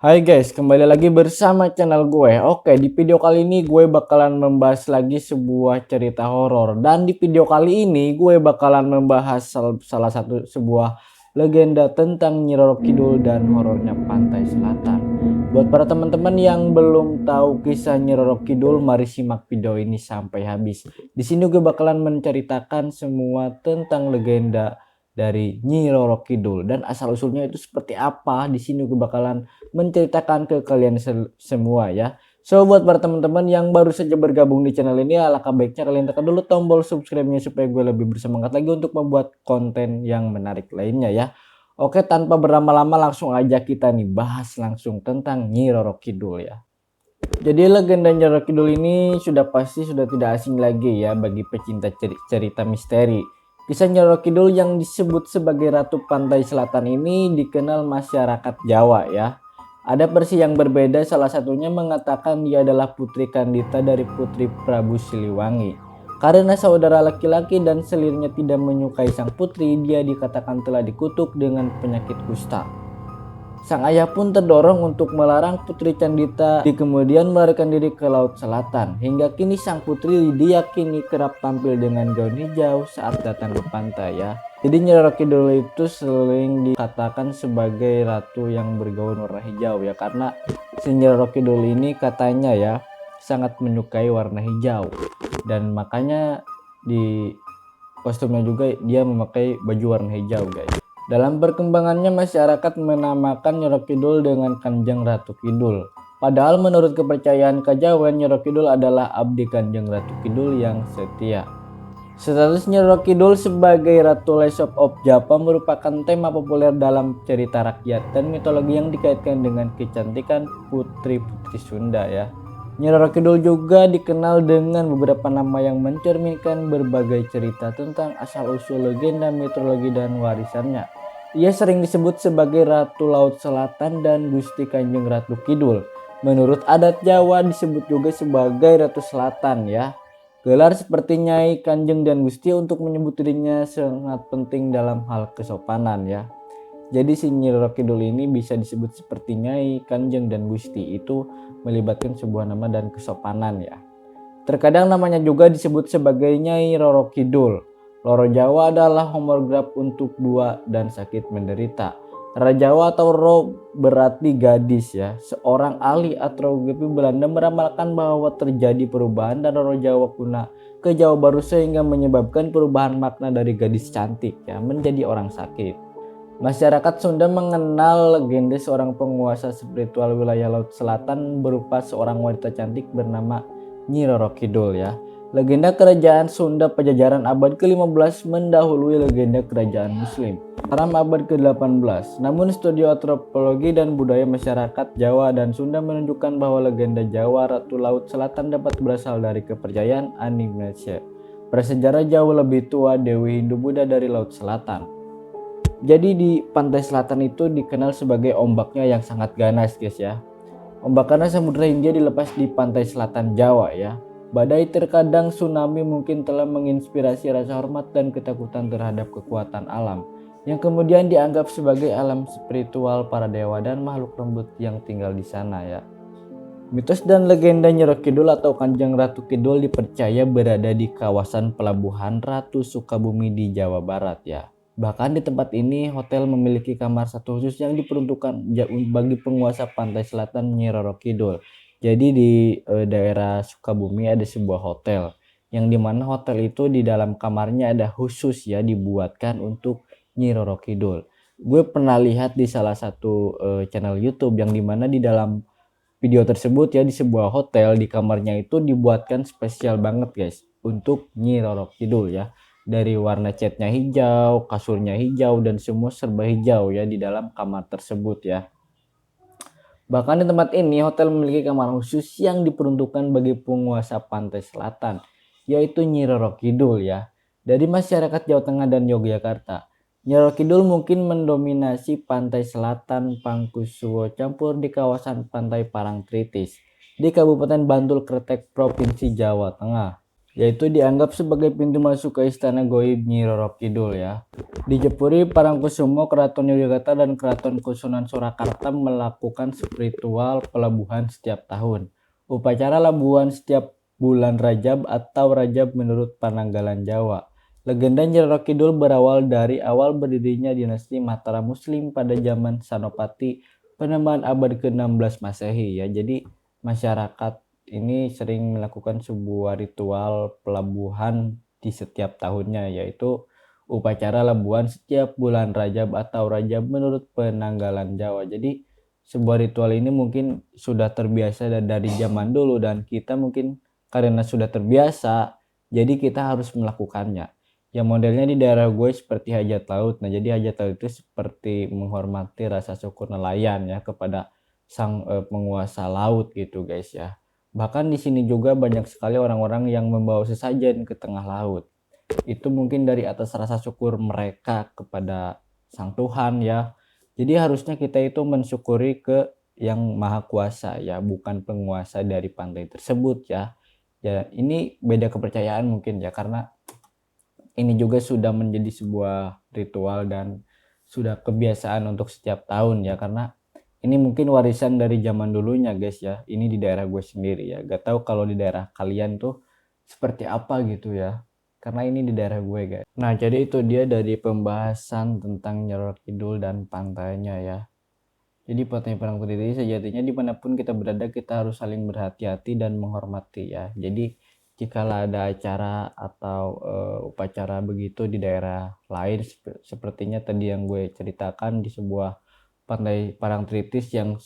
Hai guys, kembali lagi bersama channel gue. Oke, di video kali ini gue bakalan membahas lagi sebuah cerita horor. Dan di video kali ini gue bakalan membahas salah satu sebuah legenda tentang Nyi Roro Kidul dan horornya Pantai Selatan. Buat para teman-teman yang belum tahu kisah Nyi Roro Kidul, mari simak video ini sampai habis. Di sini gue bakalan menceritakan semua tentang legenda dari Nyi Roro Kidul dan asal usulnya itu seperti apa. Di sini gue bakalan menceritakan ke kalian semua ya. So buat para teman-teman yang baru saja bergabung di channel ini, alangkah baiknya kalian tekan dulu tombol subscribe-nya supaya gue lebih bersemangat lagi untuk membuat konten yang menarik lainnya ya. Oke, tanpa berlama-lama langsung aja kita nih bahas langsung tentang Nyi Roro Kidul ya. Jadi legenda Nyi Roro Kidul ini sudah tidak asing lagi ya bagi pecinta cerita misteri. Kisah Nyi Roro Kidul yang disebut sebagai Ratu Pantai Selatan ini dikenal masyarakat Jawa ya. Ada versi yang berbeda, salah satunya mengatakan dia adalah putri Kandita dari Putri Prabu Siliwangi. Karena saudara laki-laki dan selirnya tidak menyukai sang putri, dia dikatakan telah dikutuk dengan penyakit kusta. Sang ayah pun terdorong untuk melarang Putri Candita di kemudian melarikan diri ke Laut Selatan. Hingga kini sang putri diyakini kerap tampil dengan gaun hijau saat datang ke pantai ya. Jadi Nyi Roro Kidul itu sering dikatakan sebagai ratu yang bergaun warna hijau ya, karena si Nyi Roro Kidul ini katanya ya sangat menyukai warna hijau, dan makanya di kostumnya juga dia memakai baju warna hijau guys. Dalam perkembangannya masyarakat menamakan Nyi Roro Kidul dengan Kanjeng Ratu Kidul. Padahal menurut kepercayaan kejawen, Nyi Roro Kidul adalah abdi Kanjeng Ratu Kidul yang setia. Status Nyi Roro Kidul sebagai Ratu Lesop of Java merupakan tema populer dalam cerita rakyat dan mitologi yang dikaitkan dengan kecantikan putri-putri Sunda ya. Nyi Roro Kidul juga dikenal dengan beberapa nama yang mencerminkan berbagai cerita tentang asal-usul legenda, mitologi, dan warisannya. Ia sering disebut sebagai Ratu Laut Selatan dan Gusti Kanjeng Ratu Kidul. Menurut adat Jawa disebut juga sebagai Ratu Selatan ya. Gelar seperti Nyai, Kanjeng, dan Gusti untuk menyebut dirinya sangat penting dalam hal kesopanan ya. Jadi si Nyi Roro Kidul ini bisa disebut seperti Nyai, Kanjeng, dan Gusti, itu melibatkan sebuah nama dan kesopanan ya. Terkadang namanya juga disebut sebagai Nyai Roro Kidul. Loro Jawa adalah homograf untuk dua dan sakit menderita. Rara Jawa atau Ro berarti gadis ya. Seorang ahli astrografi Belanda meramalkan bahwa terjadi perubahan dan Roro Jawa kuna ke Jawa Baru sehingga menyebabkan perubahan makna dari gadis cantik ya menjadi orang sakit. Masyarakat Sunda mengenal legenda seorang penguasa spiritual wilayah Laut Selatan berupa seorang wanita cantik bernama Nyi Roro Kidul ya. Legenda kerajaan Sunda Pajajaran abad ke-15 mendahului legenda kerajaan Muslim Mataram abad ke-18. Namun studi antropologi dan budaya masyarakat Jawa dan Sunda menunjukkan bahwa legenda Jawa Ratu Laut Selatan dapat berasal dari kepercayaan animasia. Prasejarah jauh lebih tua Dewi Hindu Buddha dari Laut Selatan. Jadi di pantai selatan itu dikenal sebagai ombaknya yang sangat ganas guys ya. Ombak karena Samudra Hindia dilepas di pantai selatan Jawa ya. Badai terkadang tsunami mungkin telah menginspirasi rasa hormat dan ketakutan terhadap kekuatan alam, yang kemudian dianggap sebagai alam spiritual para dewa dan makhluk lembut yang tinggal di sana ya. Mitos dan legenda Nyi Roro Kidul atau Kanjeng Ratu Kidul dipercaya berada di kawasan Pelabuhan Ratu Sukabumi di Jawa Barat ya. Bahkan di tempat ini hotel memiliki kamar satu khusus yang diperuntukkan bagi penguasa pantai selatan Nyi Roro Kidul. Jadi di daerah Sukabumi ada sebuah hotel yang dimana hotel itu di dalam kamarnya ada khusus ya dibuatkan untuk Nyi Roro Kidul. Gue pernah lihat di salah satu channel YouTube yang dimana di dalam video tersebut ya di sebuah hotel di kamarnya itu dibuatkan spesial banget guys untuk Nyi Roro Kidul ya. Dari warna catnya hijau, kasurnya hijau, dan semua serba hijau ya di dalam kamar tersebut ya. Bahkan di tempat ini hotel memiliki kamar khusus yang diperuntukkan bagi penguasa pantai selatan, yaitu Nyi Roro Kidul ya. Dari masyarakat Jawa Tengah dan Yogyakarta, Nyi Roro Kidul mungkin mendominasi pantai selatan Pangkusuwo campur di kawasan pantai Parangtritis di Kabupaten Bantul Kretek, Provinsi Jawa Tengah. yaitu dianggap sebagai pintu masuk ke istana goib Nyi Roro Kidul ya. Di Jepuri, Parangkusumo, Keraton Yogyakarta, dan Keraton Kusunan Surakarta melakukan spiritual pelabuhan setiap tahun. Upacara labuhan setiap bulan Rajab atau Rajab menurut Pananggalan Jawa. Legenda Nyi Roro Kidul berawal dari awal berdirinya dinasti Mataram Muslim pada zaman Senopati Panembahan abad ke-16 Masehi ya. Jadi masyarakat ini sering melakukan sebuah ritual pelabuhan di setiap tahunnya, yaitu upacara labuhan setiap bulan Rajab atau Rajab menurut Penanggalan Jawa. Jadi sebuah ritual ini mungkin sudah terbiasa dari zaman dulu, dan kita mungkin karena sudah terbiasa jadi kita harus melakukannya. Ya modelnya di daerah gue seperti hajat laut. Nah jadi hajat laut itu seperti menghormati rasa syukur nelayan ya kepada sang penguasa laut gitu guys ya. Bahkan di sini juga banyak sekali orang-orang yang membawa sesajen ke tengah laut. Itu mungkin dari atas rasa syukur mereka kepada sang Tuhan ya. Jadi harusnya kita itu mensyukuri ke yang maha kuasa ya, bukan penguasa dari pantai tersebut ya. Ya ini beda kepercayaan mungkin ya, karena ini juga sudah menjadi sebuah ritual dan sudah kebiasaan untuk setiap tahun ya, karena ini mungkin warisan dari zaman dulunya guys ya. Ini di daerah gue sendiri ya, gak tahu kalau di daerah kalian tuh seperti apa gitu ya, karena ini di daerah gue guys. Nah jadi itu dia dari pembahasan tentang Nyi Roro Kidul dan pantainya ya. Jadi Pantai Parangtritis sejatinya dimanapun kita berada kita harus saling berhati-hati dan menghormati ya. Jadi jikalau ada acara atau upacara begitu di daerah lain, sepertinya tadi yang gue ceritakan di sebuah Pantai Parangtritis yang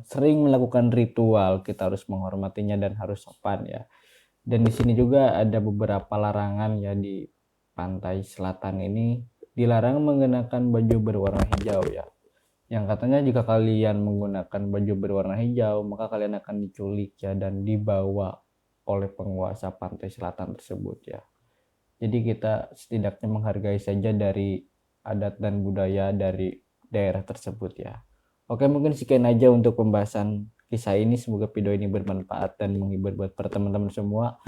sering melakukan ritual, kita harus menghormatinya dan harus sopan ya. Dan di sini juga ada beberapa larangan ya. Di pantai selatan ini dilarang mengenakan baju berwarna hijau ya, yang katanya jika kalian menggunakan baju berwarna hijau maka kalian akan diculik ya dan dibawa oleh penguasa pantai selatan tersebut ya. Jadi kita setidaknya menghargai saja dari adat dan budaya dari daerah tersebut ya. Oke, mungkin sekian aja untuk pembahasan kisah ini. Semoga video ini bermanfaat dan menghibur buat para teman-teman semua.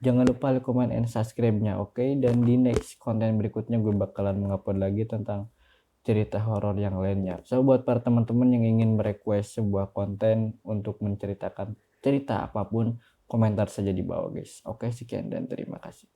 Jangan lupa like, comment, and subscribe-nya, oke? Dan di next konten berikutnya gue bakalan mengupload lagi tentang cerita horor yang lainnya. So buat para teman-teman yang ingin merequest sebuah konten untuk menceritakan cerita apapun, komentar saja di bawah guys. Oke, sekian dan terima kasih.